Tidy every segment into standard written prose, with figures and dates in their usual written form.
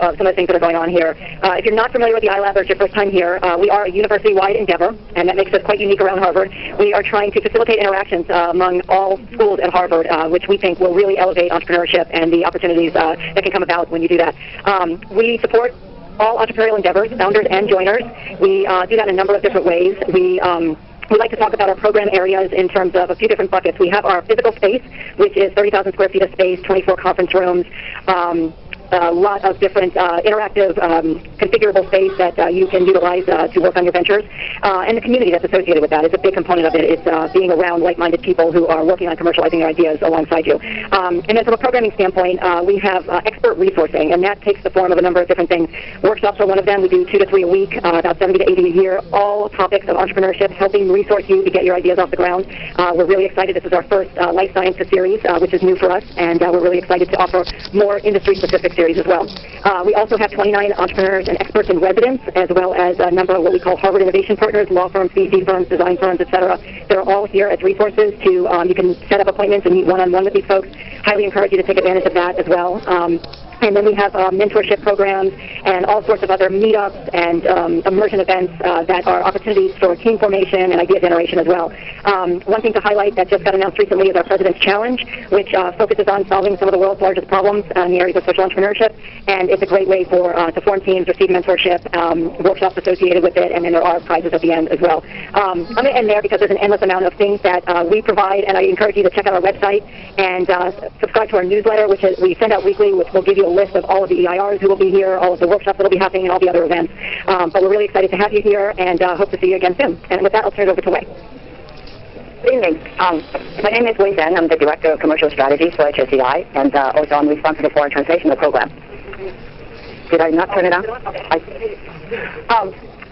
of some of the things that are going on here. If you're not familiar with the iLab or it's your first time here, we are a university-wide endeavor, and that makes us quite unique around Harvard. We are trying to facilitate interactions among all schools at Harvard, which we think will really elevate entrepreneurship and the opportunities that can come about when you do that. We support all entrepreneurial endeavors, founders and joiners. We do that in a number of different ways. We like to talk about our program areas in terms of a few different buckets. We have our physical space, which is 30,000 square feet of space, 24 conference rooms, a lot of different interactive, configurable space that you can utilize to work on your ventures. And the community that's associated with that is a big component of it. It's being around like-minded people who are working on commercializing their ideas alongside you. And then from a programming standpoint, we have expert resourcing, and that takes the form of a number of different things. Workshops are one of them. We do 2 to 3 a week, about 70 to 80 a year, all topics of entrepreneurship, helping resource you to get your ideas off the ground. We're really excited. This is our first life sciences series, which is new for us, and we're really excited to offer more industry-specific series as well. We also have 29 entrepreneurs and experts in residence, as well as a number of what we call Harvard Innovation Partners, law firms, VC firms, design firms, etc. They're all here as resources to, you can set up appointments and meet one-on-one with these folks. Highly encourage you to take advantage of that as well. And then we have mentorship programs and all sorts of other meetups and immersion events that are opportunities for team formation and idea generation as well. One thing to highlight that just got announced recently is our President's Challenge, which focuses on solving some of the world's largest problems in the areas of social entrepreneurship. And it's a great way for to form teams, receive mentorship, workshops associated with it, and then there are prizes at the end as well. I'm going to end there because there's an endless amount of things that we provide, and I encourage you to check out our website and subscribe to our newsletter, which we send out weekly, which will give you a list of all of the EIRs who will be here, all of the workshops that will be happening, and all the other events. But we're really excited to have you here, and hope to see you again soon. And with that, I'll turn it over to Wei. Good evening. My name is Wei Zhen. I'm the Director of Commercial Strategy for HSEI, and also I'm responsible for our translational program. Did I not turn it on?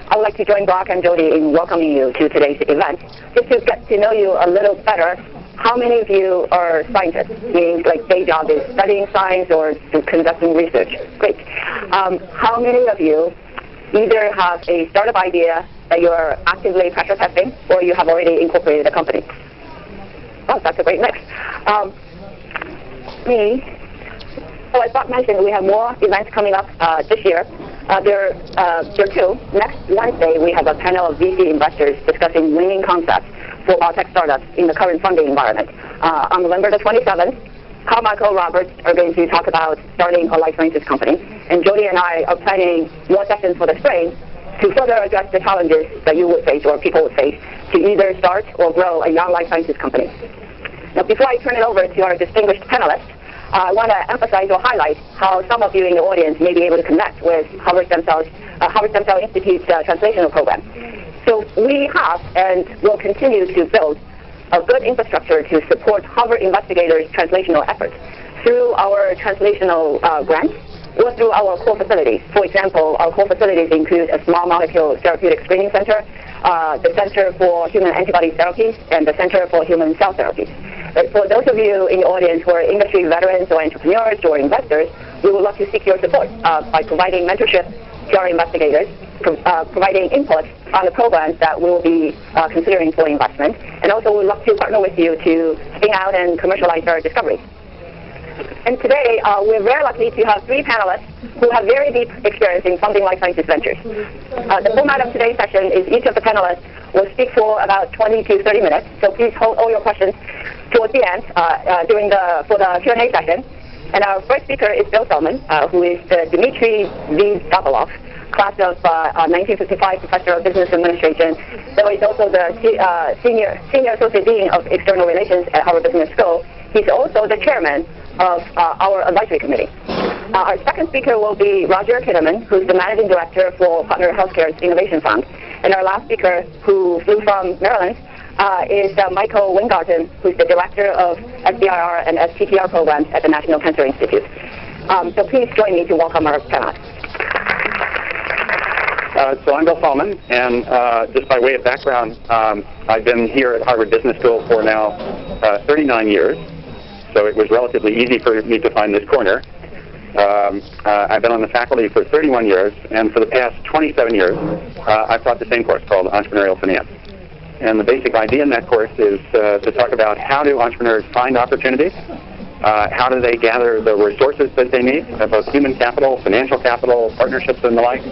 I would like to join Brock and Jody in welcoming you to today's event. Just to get to know you a little better, how many of you are scientists? Meaning, like, day job is studying science or conducting research? Great. How many of you either have a startup idea that you're actively pressure testing, or you have already incorporated a company? Oh, that's a great mix. Me. So as Bob mentioned, we have more events coming up this year. There are 2. Next Wednesday, we have a panel of VC investors discussing winning concepts for biotech startups in the current funding environment. On November the 27th, Carmichael Roberts are going to talk about starting a life sciences company, and Jody and I are planning more sessions for the spring to further address the challenges that you would face or people would face to either start or grow a young life sciences company. Now, before I turn it over to our distinguished panelists, I want to emphasize or highlight how some of you in the audience may be able to connect with Harvard Stem Cell Institute's translational program. So we have and will continue to build a good infrastructure to support Harvard investigators' translational efforts through our translational grants or through our core facilities. For example, our core facilities include a small molecule therapeutic screening center, the Center for Human Antibody Therapies, and the Center for Human Cell Therapies. For those of you in the audience who are industry veterans or entrepreneurs or investors, we would love to seek your support by providing mentorship to our investigators, providing input on the programs that we will be considering for investment, and also we would love to partner with you to spin out and commercialize our discoveries. And today, we're very lucky to have 3 panelists who have very deep experience in funding life sciences ventures. The format of today's session is each of the panelists will speak for about 20 to 30 minutes, so please hold all your questions towards the end for the Q&A session. And our first speaker is Bill Feldman, who is the Dmitry V. Sokolov, class of 1955 Professor of Business Administration. So he's also the Senior Associate Dean of External Relations at Harvard Business School. He's also the chairman of our advisory committee. Our second speaker will be Roger Kitterman, who's the managing director for Partner Healthcare's Innovation Fund. And our last speaker, who flew from Maryland, is Michael Wingarten, who's the director of SBIR and STTR programs at the National Cancer Institute. So please join me to welcome our panelists. So I'm Bill Feldman, and just by way of background, I've been here at Harvard Business School for now 39 years, so it was relatively easy for me to find this corner. I've been on the faculty for 31 years, and for the past 27 years, I've taught the same course called Entrepreneurial Finance. And the basic idea in that course is to talk about how do entrepreneurs find opportunities, How do they gather the resources that they need, both human capital, financial capital, partnerships, and the like?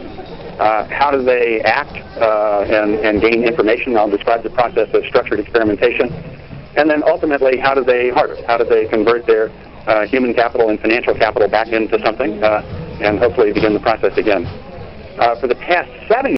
How do they act and gain information? I'll describe the process of structured experimentation. And then ultimately, how do they harvest? How do they convert their human capital and financial capital back into something and hopefully begin the process again? For the past 7